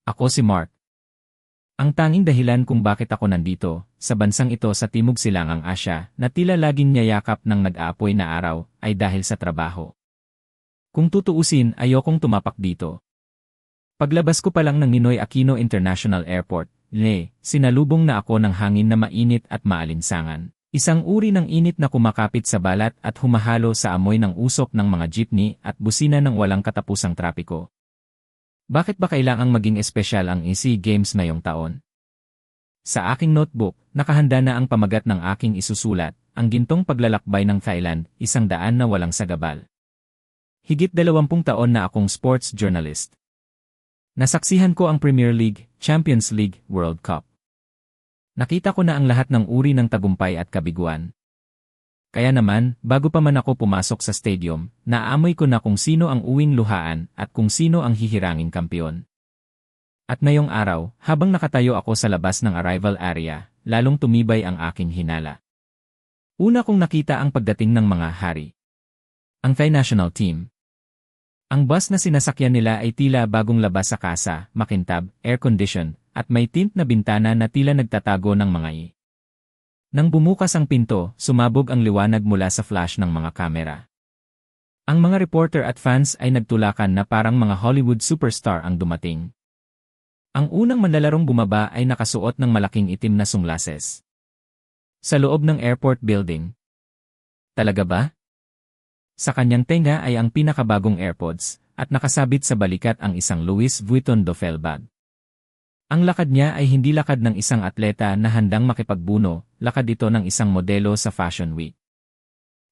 Ako si Mark. Ang tanging dahilan kung bakit ako nandito, sa bansang ito sa Timog Silangang Asya, na tila laging niyayakap ng nag-aapoy na araw, ay dahil sa trabaho. Kung tutuusin, ayokong tumapak dito. Paglabas ko pa lang ng Ninoy Aquino International Airport, sinalubong na ako ng hangin na mainit at maalinsangan. Isang uri ng init na kumakapit sa balat at humahalo sa amoy ng usok ng mga jeepney at busina ng walang katapusang trapiko. Bakit ba kailangang maging espesyal ang SEA Games ngayong taon? Sa aking notebook, nakahanda na ang pamagat ng aking isusulat, ang gintong paglalakbay ng Thailand, 100 na walang sagabal. Higit 20 taon na akong sports journalist. Nasaksihan ko ang Premier League, Champions League, World Cup. Nakita ko na ang lahat ng uri ng tagumpay at kabiguan. Kaya naman, bago pa man ako pumasok sa stadium, naamoy ko na kung sino ang uwing luhaan at kung sino ang hihiranging kampiyon. At ngayong araw, habang nakatayo ako sa labas ng arrival area, lalong tumibay ang aking hinala. Una kong nakita ang pagdating ng mga hari. Ang Thai national team. Ang bus na sinasakyan nila ay tila bagong labas sa kasa, makintab, air-condition, at may tint na bintana na tila nagtatago ng mga Nang bumukas ang pinto, sumabog ang liwanag mula sa flash ng mga kamera. Ang mga reporter at fans ay nagtulakan na parang mga Hollywood superstar ang dumating. Ang unang manlalarong bumaba ay nakasuot ng malaking itim na sunglasses. Sa loob ng airport building. Talaga ba? Sa kanyang tenga ay ang pinakabagong AirPods, at nakasabit sa balikat ang isang Louis Vuitton duffel bag. Ang lakad niya ay hindi lakad ng isang atleta na handang makipagbuno, lakad ito ng isang modelo sa Fashion Week.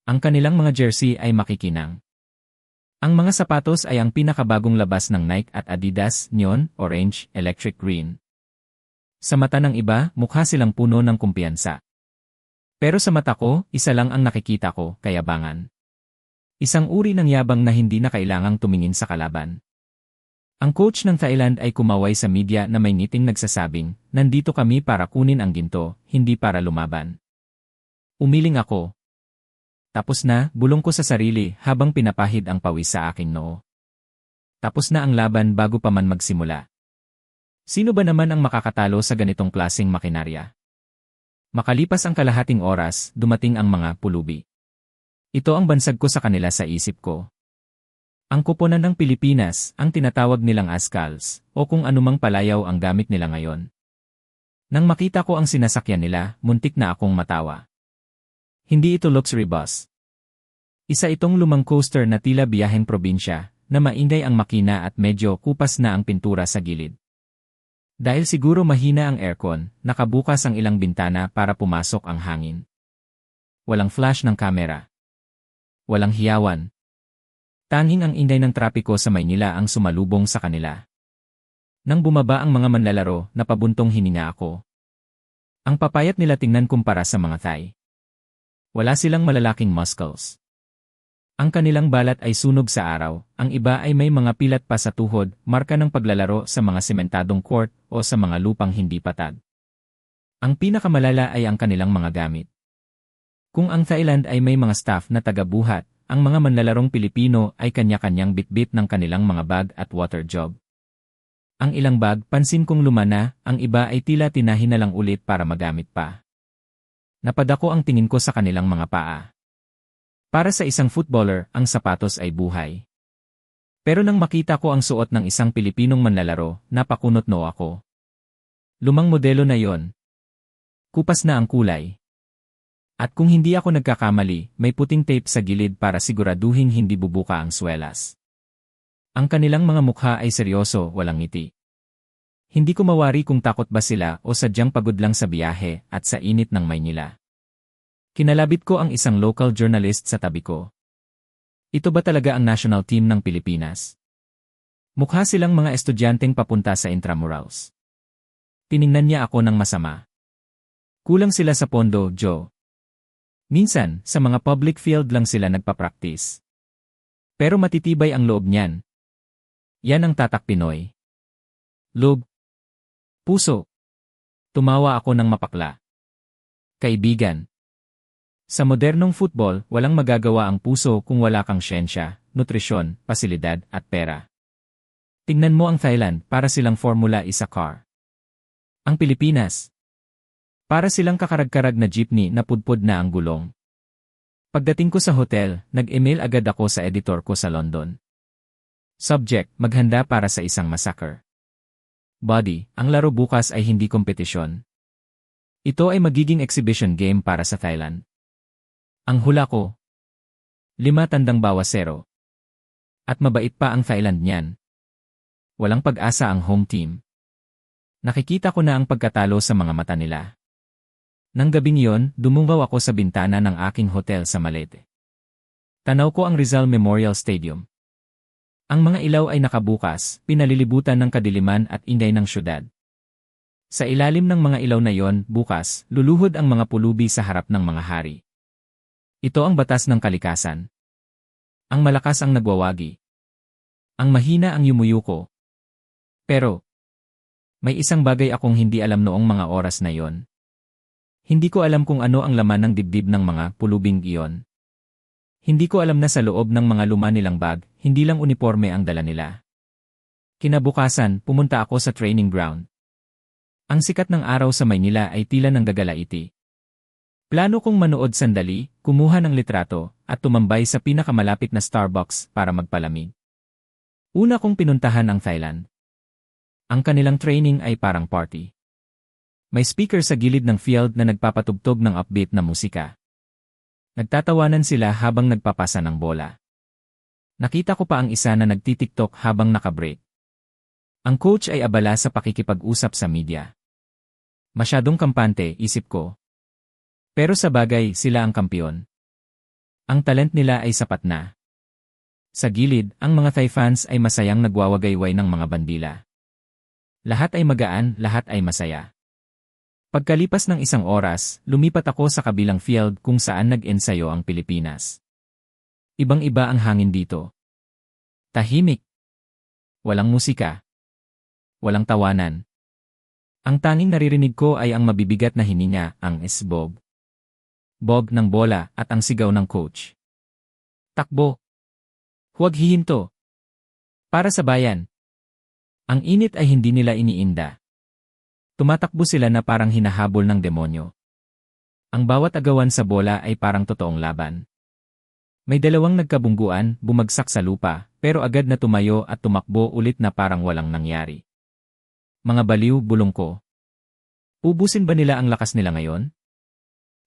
Ang kanilang mga jersey ay makikinang. Ang mga sapatos ay ang pinakabagong labas ng Nike at Adidas, neon, orange, electric green. Sa mata ng iba, mukha silang puno ng kumpiyansa. Pero sa mata ko, isa lang ang nakikita ko, kayabangan. Isang uri ng yabang na hindi na kailangang tumingin sa kalaban. Ang coach ng Thailand ay kumaway sa media na may ngiting nagsasabing, nandito kami para kunin ang ginto, hindi para lumaban. Umiling ako. Tapos na, bulong ko sa sarili habang pinapahid ang pawis sa aking noo. Tapos na ang laban bago pa man magsimula. Sino ba naman ang makakatalo sa ganitong klaseng makinarya? Makalipas ang kalahating oras, dumating ang mga pulubi. Ito ang bansag ko sa kanila sa isip ko. Ang koponan ng Pilipinas, ang tinatawag nilang Ascals, o kung anumang palayaw ang gamit nila ngayon. Nang makita ko ang sinasakyan nila, muntik na akong matawa. Hindi ito luxury bus. Isa itong lumang coaster na tila biyaheng probinsya, na maingay ang makina at medyo kupas na ang pintura sa gilid. Dahil siguro mahina ang aircon, nakabukas ang ilang bintana para pumasok ang hangin. Walang flash ng kamera. Walang hiyawan. Tanging ang inday ng trapiko sa Maynila ang sumalubong sa kanila. Nang bumaba ang mga manlalaro, napabuntong hininga ako. Ang papayat nila tingnan kumpara sa mga Thai. Wala silang malalaking muscles. Ang kanilang balat ay sunog sa araw, ang iba ay may mga pilat pa sa tuhod, marka ng paglalaro sa mga sementadong court o sa mga lupang hindi patag. Ang pinakamalala ay ang kanilang mga gamit. Kung ang Thailand ay may mga staff na taga-buhat, ang mga manlalarong Pilipino ay kanya-kanyang bitbit ng kanilang mga bag at water jug. Ang ilang bag, pansin kong lumana, ang iba ay tila tinahin na lang ulit para magamit pa. Napadako ang tingin ko sa kanilang mga paa. Para sa isang footballer, ang sapatos ay buhay. Pero nang makita ko ang suot ng isang Pilipinong manlalaro, napakunot-no ako. Lumang modelo na yon. Kupas na ang kulay. At kung hindi ako nagkakamali, may puting tape sa gilid para siguraduhin hindi bubuka ang swelas. Ang kanilang mga mukha ay seryoso, walang ngiti. Hindi ko mawari kung takot ba sila o sadyang pagod lang sa biyahe at sa init ng Maynila. Kinalabit ko ang isang local journalist sa tabi ko. Ito ba talaga ang national team ng Pilipinas? Mukha silang mga estudyanteng papunta sa intramurals. Tiningnan niya ako ng masama. Kulang sila sa pondo, Joe. Minsan, sa mga public field lang sila nagpa-practice. Pero matitibay ang loob niyan. Yan ang tatak Pinoy. Loob. Puso. Tumawa ako ng mapakla. Kaibigan. Sa modernong football, walang magagawa ang puso kung wala kang siyensya, nutrisyon, pasilidad, at pera. Tingnan mo ang Thailand, para silang Formula 1 car. Ang Pilipinas, para silang kakarag-karag na jeepney na pudpud na ang gulong. Pagdating ko sa hotel, nag-email agad ako sa editor ko sa London. Subject, maghanda para sa isang massacre. Body, ang laro bukas ay hindi kompetisyon. Ito ay magiging exhibition game para sa Thailand. Ang hula ko, 5-0. At mabait pa ang Thailand niyan. Walang pag-asa ang home team. Nakikita ko na ang pagkatalo sa mga mata nila. Nang gabing yon, dumungaw ako sa bintana ng aking hotel sa Malete. Tanaw ko ang Rizal Memorial Stadium. Ang mga ilaw ay nakabukas, pinalilibutan ng kadiliman at inday ng syudad. Sa ilalim ng mga ilaw na yon, bukas, luluhod ang mga pulubi sa harap ng mga hari. Ito ang batas ng kalikasan. Ang malakas ang nagwawagi. Ang mahina ang yumuyuko. Pero, may isang bagay akong hindi alam noong mga oras na yon. Hindi ko alam kung ano ang laman ng dibdib ng mga pulubing iyon. Hindi ko alam na sa loob ng mga luma nilang bag, hindi lang uniforme ang dala nila. Kinabukasan, pumunta ako sa training ground. Ang sikat ng araw sa Maynila ay tila ng gagalaiti. Plano kong manood sandali, kumuha ng litrato, at tumambay sa pinakamalapit na Starbucks para magpalamig. Una kong pinuntahan ang Thailand. Ang kanilang training ay parang party. May speaker sa gilid ng field na nagpapatugtog ng upbeat na musika. Nagtatawanan sila habang nagpapasa ng bola. Nakita ko pa ang isa na nagtitiktok habang nakabreak. Ang coach ay abala sa pakikipag-usap sa media. Masyadong kampante, isip ko. Pero sa bagay, sila ang kampiyon. Ang talent nila ay sapat na. Sa gilid, ang mga Thai fans ay masayang nagwawagayway ng mga bandila. Lahat ay magaan, lahat ay masaya. Pagkalipas ng isang oras, lumipat ako sa kabilang field kung saan nag-ensayo ang Pilipinas. Ibang-iba ang hangin dito. Tahimik. Walang musika. Walang tawanan. Ang tanging naririnig ko ay ang mabibigat na hininga, ang esbog. Bog ng bola at ang sigaw ng coach. Takbo. Huwag hihinto. Para sa bayan. Ang init ay hindi nila iniinda. Tumatakbo sila na parang hinahabol ng demonyo. Ang bawat agawan sa bola ay parang totoong laban. May dalawang nagkabungguan, bumagsak sa lupa, pero agad na tumayo at tumakbo ulit na parang walang nangyari. Mga baliw, bulong ko. Ubusin ba nila ang lakas nila ngayon?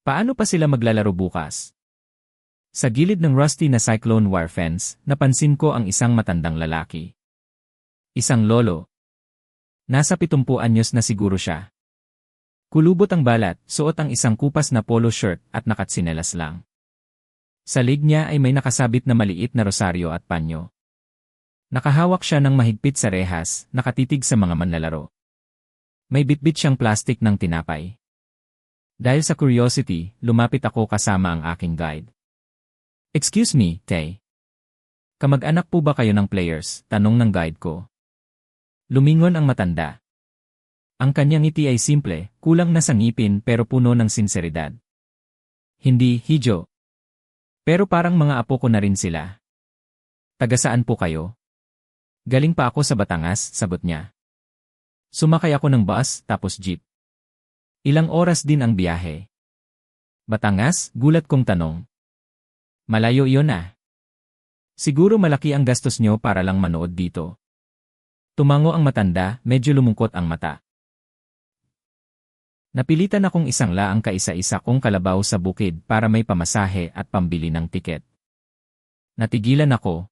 Paano pa sila maglalaro bukas? Sa gilid ng rusty na cyclone wire fence, napansin ko ang isang matandang lalaki. Isang lolo. Nasa 70 anyos na siguro siya. Kulubot ang balat, suot ang isang kupas na polo shirt at nakatsinelas lang. Sa leg niya ay may nakasabit na maliit na rosaryo at panyo. Nakahawak siya ng mahigpit sa rehas, nakatitig sa mga manlalaro. May bitbit siyang plastik ng tinapay. Dahil sa curiosity, lumapit ako kasama ang aking guide. Excuse me, Tay. Kamag-anak po ba kayo ng players? Tanong ng guide ko. Lumingon ang matanda. Ang kanyang ngiti ay simple, kulang na sa ngipin pero puno ng sinseridad. Hindi, Hijo. Pero parang mga apo ko na rin sila. Taga saan po kayo? Galing pa ako sa Batangas, sagot niya. Sumakay ako ng bus, tapos jeep. Ilang oras din ang biyahe. Batangas, gulat kong tanong. Malayo iyon ah. Siguro malaki ang gastos nyo para lang manood dito. Tumango ang matanda, medyo lumungkot ang mata. Napilitan akong isang laang kaisa-isa kong kalabaw sa bukid para may pamasahe at pambili ng tiket. Natigilan ako.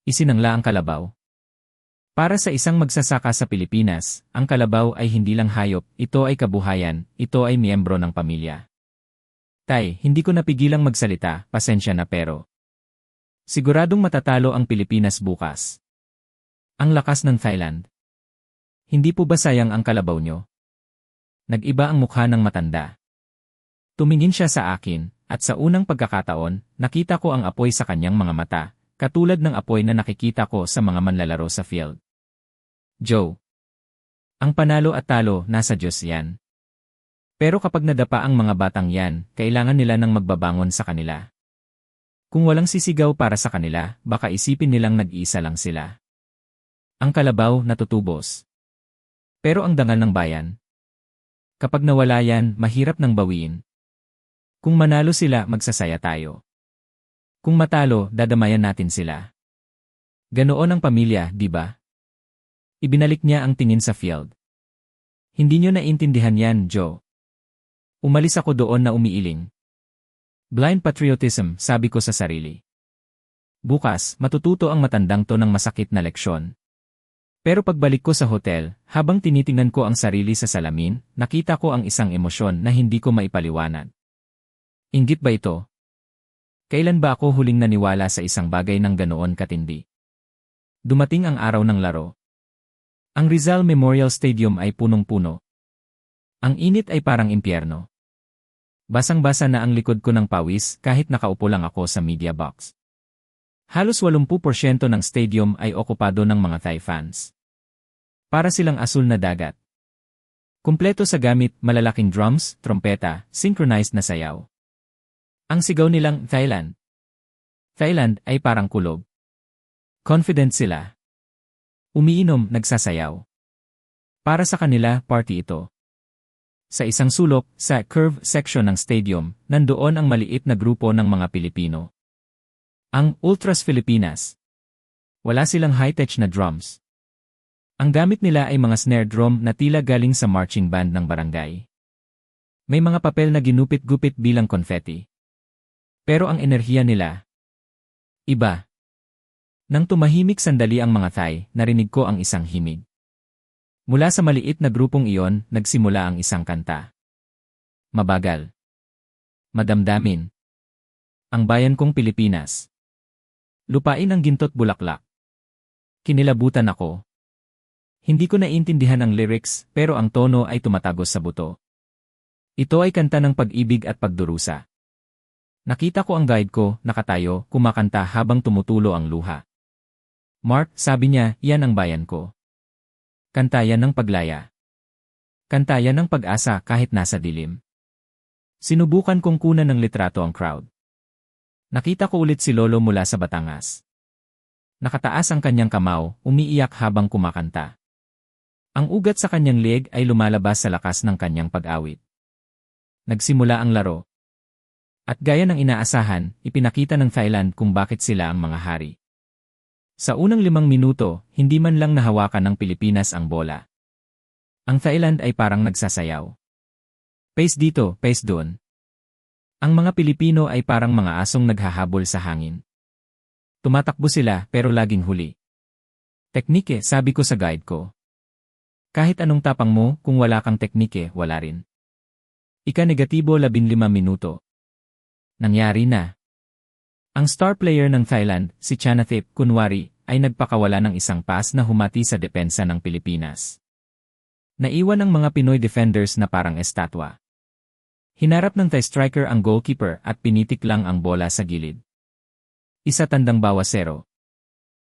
Isinangla ang kalabaw. Para sa isang magsasaka sa Pilipinas, ang kalabaw ay hindi lang hayop, ito ay kabuhayan, ito ay miyembro ng pamilya. Tay, hindi ko napigilang magsalita, pasensya na pero. Siguradong matatalo ang Pilipinas bukas. Ang lakas ng Thailand. Hindi po ba sayang ang kalabaw nyo? Nag-iba ang mukha ng matanda. Tumingin siya sa akin, at sa unang pagkakataon, nakita ko ang apoy sa kanyang mga mata, katulad ng apoy na nakikita ko sa mga manlalaro sa field. Joe. Ang panalo at talo, nasa Diyos yan. Pero kapag nadapa ang mga batang yan, kailangan nila ng magbabangon sa kanila. Kung walang sisigaw para sa kanila, baka isipin nilang nag-iisa lang sila. Ang kalabaw natutubos. Pero ang dangal ng bayan. Kapag nawala yan, mahirap nang bawiin. Kung manalo sila, magsasaya tayo. Kung matalo, dadamayan natin sila. Ganoon ang pamilya, di ba? Ibinalik niya ang tingin sa field. Hindi niyo naintindihan yan, Joe. Umalis ako doon na umiiling. Blind patriotism, sabi ko sa sarili. Bukas, matututo ang matandang to ng masakit na leksyon. Pero pagbalik ko sa hotel, habang tinitingnan ko ang sarili sa salamin, nakita ko ang isang emosyon na hindi ko maipaliwanag. Inggit ba ito? Kailan ba ako huling naniwala sa isang bagay ng ganoon katindi? Dumating ang araw ng laro. Ang Rizal Memorial Stadium ay punong-puno. Ang init ay parang impyerno. Basang-basa na ang likod ko ng pawis kahit nakaupo lang ako sa media box. Halos 80% ng stadium ay okupado ng mga Thai fans. Para silang asul na dagat. Kumpleto sa gamit, malalaking drums, trompeta, synchronized na sayaw. Ang sigaw nilang Thailand. Thailand ay parang kulob. Confident sila. Umiinom, nagsasayaw. Para sa kanila, party ito. Sa isang sulok, sa curve section ng stadium, nandoon ang maliit na grupo ng mga Pilipino. Ang Ultras Filipinas. Wala silang high-tech na drums. Ang gamit nila ay mga snare drum na tila galing sa marching band ng barangay. May mga papel na ginupit-gupit bilang confetti. Pero ang enerhiya nila, iba. Nang tumahimik sandali ang mga Thai, narinig ko ang isang himig. Mula sa maliit na grupong iyon, nagsimula ang isang kanta. Mabagal. Madamdamin. Ang bayan kong Pilipinas. Lupain ang ginto't bulaklak. Kinilabutan ako. Hindi ko naintindihan ang lyrics, pero ang tono ay tumatagos sa buto. Ito ay kanta ng pag-ibig at pagdurusa. Nakita ko ang guide ko, nakatayo, kumakanta habang tumutulo ang luha. Mark, sabi niya, yan ang bayan ko. Kantayan ng paglaya. Kantayan ng pag-asa kahit nasa dilim. Sinubukan kong kunan ng litrato ang crowd. Nakita ko ulit si Lolo mula sa Batangas. Nakataas ang kanyang kamao, umiiyak habang kumakanta. Ang ugat sa kanyang leeg ay lumalabas sa lakas ng kanyang pag-awit. Nagsimula ang laro. At gaya ng inaasahan, ipinakita ng Thailand kung bakit sila ang mga hari. Sa unang 5 minuto, hindi man lang nahawakan ng Pilipinas ang bola. Ang Thailand ay parang nagsasayaw. Pace dito, pace doon. Ang mga Pilipino ay parang mga asong naghahabol sa hangin. Tumatakbo sila pero laging huli. Teknike, sabi ko sa guide ko. Kahit anong tapang mo, kung wala kang teknike, wala rin. Ika-15 minuto. Nangyari na. Ang star player ng Thailand, si Chanathip, kunwari, ay nagpakawala ng isang pass na humati sa depensa ng Pilipinas. Naiwan ang mga Pinoy defenders na parang estatwa. Hinarap ng Thai striker ang goalkeeper at pinitik lang ang bola sa gilid. 1-0.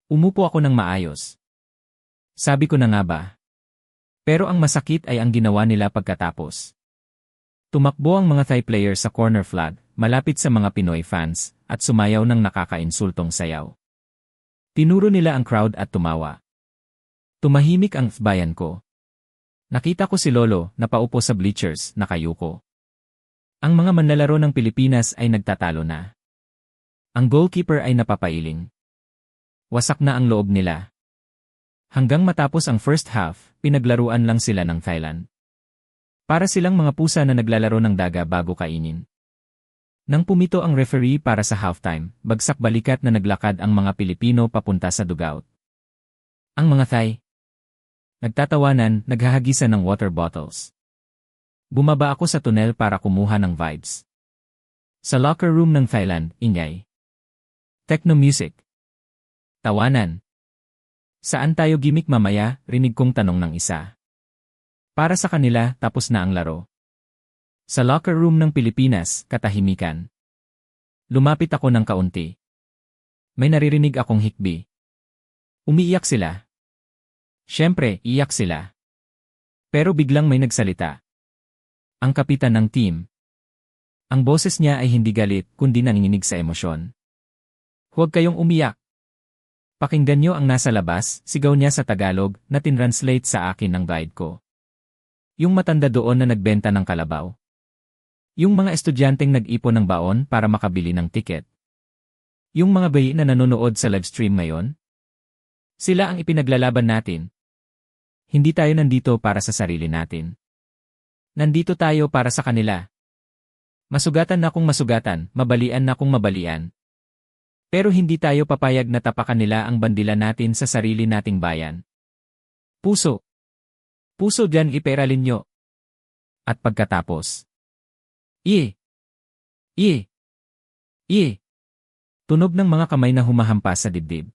Umupo ako ng maayos. Sabi ko na nga ba? Pero ang masakit ay ang ginawa nila pagkatapos. Tumakbo ang mga Thai players sa corner flag, malapit sa mga Pinoy fans, at sumayaw ng nakakainsultong sayaw. Tinuro nila ang crowd at tumawa. Tumahimik ang bayan ko. Nakita ko si Lolo, napaupo sa bleachers, nakayuko. Ang mga manlalaro ng Pilipinas ay nagtatalo na. Ang goalkeeper ay napapailing. Wasak na ang loob nila. Hanggang matapos ang first half, pinaglaruan lang sila ng Thailand. Para silang mga pusa na naglalaro ng daga bago kainin. Nang pumito ang referee para sa halftime, bagsak balikat na naglakad ang mga Pilipino papunta sa dugout. Ang mga Thai, nagtatawanan, naghahagisan ng water bottles. Bumaba ako sa tunnel para kumuha ng vibes. Sa locker room ng Thailand, ingay. Techno music. Tawanan. Saan tayo gimmick mamaya, rinig kong tanong ng isa. Para sa kanila, tapos na ang laro. Sa locker room ng Pilipinas, katahimikan. Lumapit ako ng kaunti. May naririnig akong hikbi. Umiiyak sila. Siyempre, iyak sila. Pero biglang may nagsalita. Ang kapitan ng team. Ang boses niya ay hindi galit, kundi nanginginig sa emosyon. Huwag kayong umiyak. Pakinggan niyo ang nasa labas, sigaw niya sa Tagalog na tinranslate sa akin ng guide ko. Yung matanda doon na nagbenta ng kalabaw. Yung mga estudyanteng nag-ipon ng baon para makabili ng tiket. Yung mga bayi na nanonood sa livestream ngayon. Sila ang ipinaglalaban natin. Hindi tayo nandito para sa sarili natin. Nandito tayo para sa kanila. Masugatan na kung masugatan, mabalian na kung mabalian. Pero hindi tayo papayag na tapakan nila ang bandila natin sa sarili nating bayan. Puso. Puso diyan iperalin nyo. At pagkatapos. Iye. Iye. Iye. Tunog ng mga kamay na humahampas sa dibdib.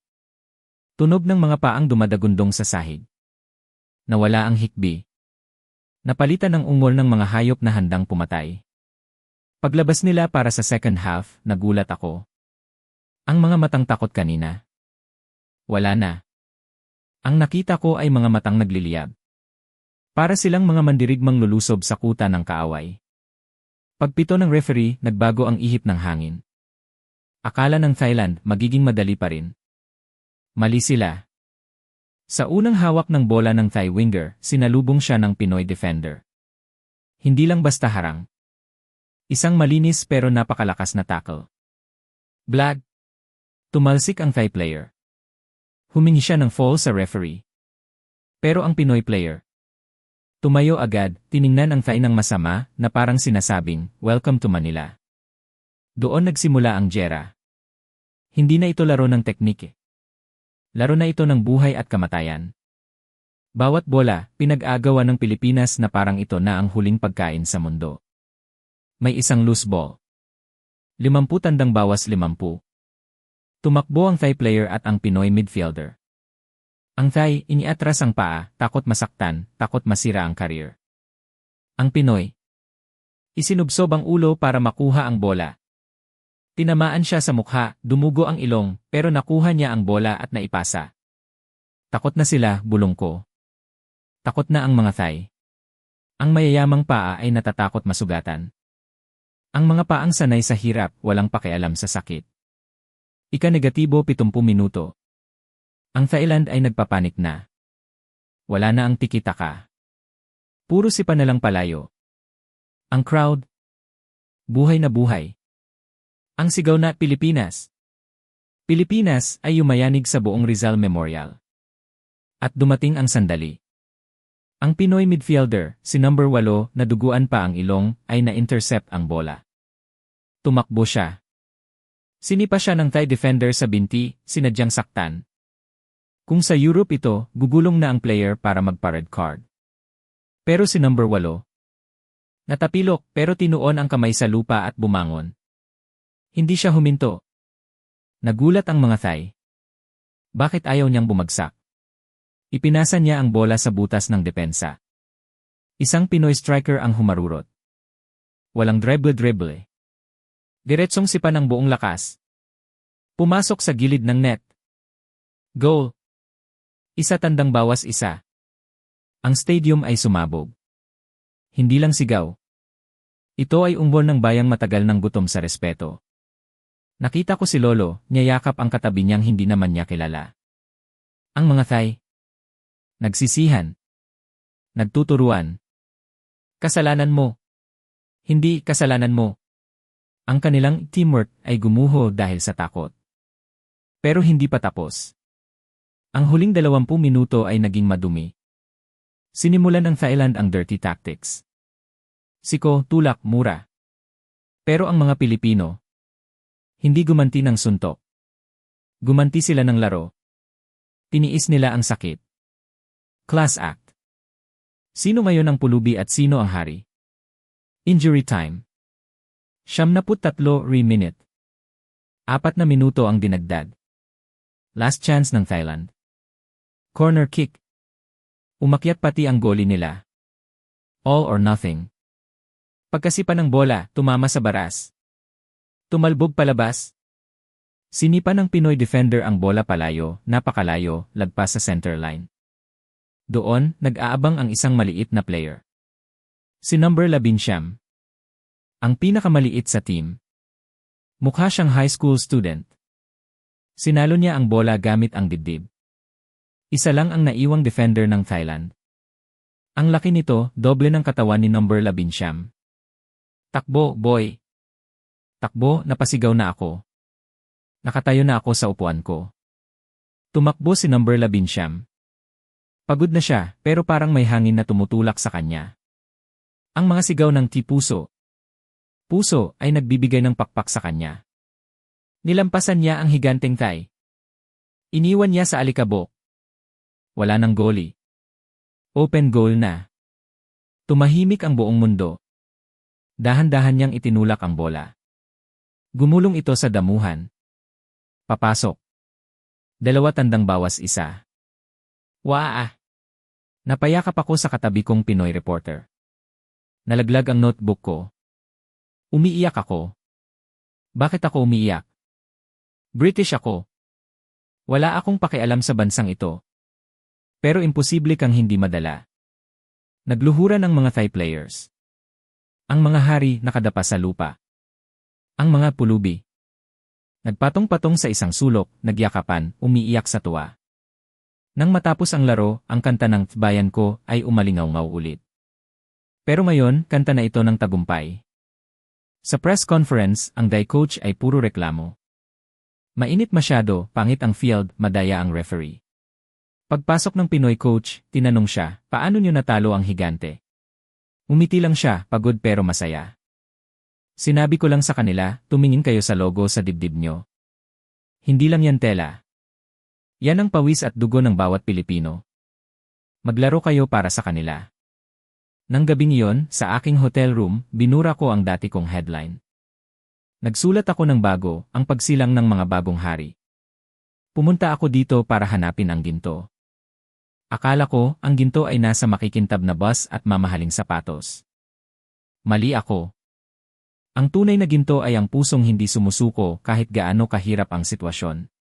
Tunog ng mga paang dumadagundong sa sahig. Nawala ang hikbi. Napalitan ng ungol ng mga hayop na handang pumatay. Paglabas nila para sa second half, nagulat ako. Ang mga matang takot kanina. Wala na. Ang nakita ko ay mga matang nagliliyab. Para silang mga mandirigmang lulusob sa kuta ng kaaway. Pagpito ng referee, nagbago ang ihip ng hangin. Akala ng Thailand, magiging madali pa rin. Mali sila. Sa unang hawak ng bola ng Thai winger, sinalubong siya ng Pinoy defender. Hindi lang basta harang. Isang malinis pero napakalakas na tackle. Blag. Tumalsik ang Thai player. Humingi siya ng foul sa referee. Pero ang Pinoy player. Tumayo agad, tiningnan ang Thai ng masama na parang sinasabing, "Welcome to Manila." Doon nagsimula ang giyera. Hindi na ito laro ng teknike. Laro na ito ng buhay at kamatayan. Bawat bola, pinag-agawan ng Pilipinas na parang ito na ang huling pagkain sa mundo. May isang loose ball. 50 tandang bawas 50. Tumakbo ang Thai player at ang Pinoy midfielder. Ang Thai, iniatras ang paa, takot masaktan, takot masira ang career. Ang Pinoy. Isinubsob ang ulo para makuha ang bola. Tinamaan siya sa mukha, dumugo ang ilong, pero nakuha niya ang bola at naipasa. Takot na sila, bulong ko. Takot na ang mga Thai. Ang mayayamang paa ay natatakot masugatan. Ang mga paang sanay sa hirap, walang pakialam sa sakit. Ika-negatibo 70 minuto. Ang Thailand ay nagpapanik na. Wala na ang tiki-taka. Puro sipa na lang palayo. Ang crowd. Buhay na buhay. Ang sigaw na Pilipinas. Pilipinas ay yumayanig sa buong Rizal Memorial. At dumating ang sandali. Ang Pinoy midfielder, si number 8 na duguan pa ang ilong, ay na-intercept ang bola. Tumakbo siya. Sinipa siya ng Thai defender sa binti, sinadyang saktan. Kung sa Europe ito, gugulong na ang player para magpa-red card. Pero si number 8. Natapilok pero tinuon ang kamay sa lupa at bumangon. Hindi siya huminto. Nagulat ang mga Thai. Bakit ayaw niyang bumagsak? Ipinasa niya ang bola sa butas ng depensa. Isang Pinoy striker ang humarurot. Walang dribble-dribble. Diretsong sipa ng buong lakas. Pumasok sa gilid ng net. Goal. Isa tandang bawas isa. Ang stadium ay sumabog. Hindi lang sigaw. Ito ay ungol ng bayang matagal ng gutom sa respeto. Nakita ko si Lolo, niyayakap ang katabi niyang hindi naman niya kilala. Ang mga Thai. Nagsisihan. Nagtuturuan. Kasalanan mo. Hindi kasalanan mo. Ang kanilang teamwork ay gumuho dahil sa takot. Pero hindi pa tapos. Ang huling 20 minuto ay naging madumi. Sinimulan ng Thailand ang dirty tactics. Siko, tulak, mura. Pero ang mga Pilipino, hindi gumanti ng suntok. Gumanti sila ng laro. Tiniis nila ang sakit. Class act. Sino ngayon ang pulubi at sino ang hari? Injury time. 73 re-minute. 4 na minuto ang dinagdag. Last chance ng Thailand. Corner kick. Umakyat pati ang goalie nila. All or nothing. Pagkasipa ng bola, tumama sa baras. Tumalbog palabas. Sinipa ng Pinoy defender ang bola palayo, napakalayo, lagpas sa center line. Doon, nag-aabang ang isang maliit na player. Si number 11. Ang pinakamaliit sa team. Mukha siyang high school student. Sinalo niya ang bola gamit ang dibdib. Isa lang ang naiwang defender ng Thailand. Ang laki nito, doble ng katawan ni number 11. Takbo, boy! Takbo, napasigaw na ako. Nakatayo na ako sa upuan ko. Tumakbo si number 11. Pagod na siya, pero parang may hangin na tumutulak sa kanya. Ang mga sigaw ng Puso. Puso ay nagbibigay ng pakpak sa kanya. Nilampasan niya ang higanteng Thai. Iniwan niya sa alikabok. Wala nang goalie. Open goal na. Tumahimik ang buong mundo. Dahan-dahan niyang itinulak ang bola. Gumulong ito sa damuhan. Papasok. 2 tandang bawas isa. Waa! Napayakap ako sa katabi kong Pinoy reporter. Nalaglag ang notebook ko. Umiiyak ako. Bakit ako umiiyak? British ako. Wala akong pakialam sa bansang ito. Pero imposible kang hindi madala. Nagluhuran ang mga Thai players. Ang mga hari nakadapa sa lupa. Ang mga pulubi. Nagpatong-patong sa isang sulok, nagyakapan, umiiyak sa tuwa. Nang matapos ang laro, ang kanta ng bayan ko ay umalingaw-ngaw ulit. Pero ngayon, kanta na ito ng tagumpay. Sa press conference, ang Thai coach ay puro reklamo. Mainit masyado, pangit ang field, madaya ang referee. Pagpasok ng Pinoy coach, tinanong siya, paano niyo natalo ang higante? Umiti lang siya, pagod pero masaya. Sinabi ko lang sa kanila, tumingin kayo sa logo sa dibdib nyo. Hindi lang yan tela. Yan ang pawis at dugo ng bawat Pilipino. Maglaro kayo para sa kanila. Nang gabing iyon, sa aking hotel room, binura ko ang dati kong headline. Nagsulat ako ng bago, ang pagsilang ng mga bagong hari. Pumunta ako dito para hanapin ang ginto. Akala ko, ang ginto ay nasa makikintab na bus at mamahaling sapatos. Mali ako. Ang tunay na ginto ay ang pusong hindi sumusuko kahit gaano kahirap ang sitwasyon.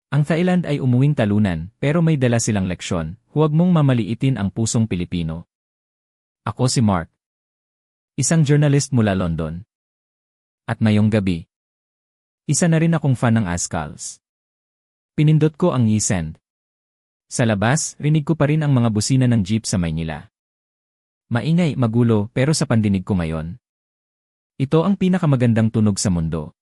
Ang Thailand ay umuwing talunan, pero may dala silang leksyon, huwag mong mamaliitin ang pusong Pilipino. Ako si Mark. Isang journalist mula London. At ngayong gabi, isa na rin akong fan ng Azkals. Pinindot ko ang i-send. Sa labas, rinig ko pa rin ang mga busina ng jeep sa Maynila. Maingay, magulo, pero sa pandinig ko ngayon. Ito ang pinakamagandang tunog sa mundo.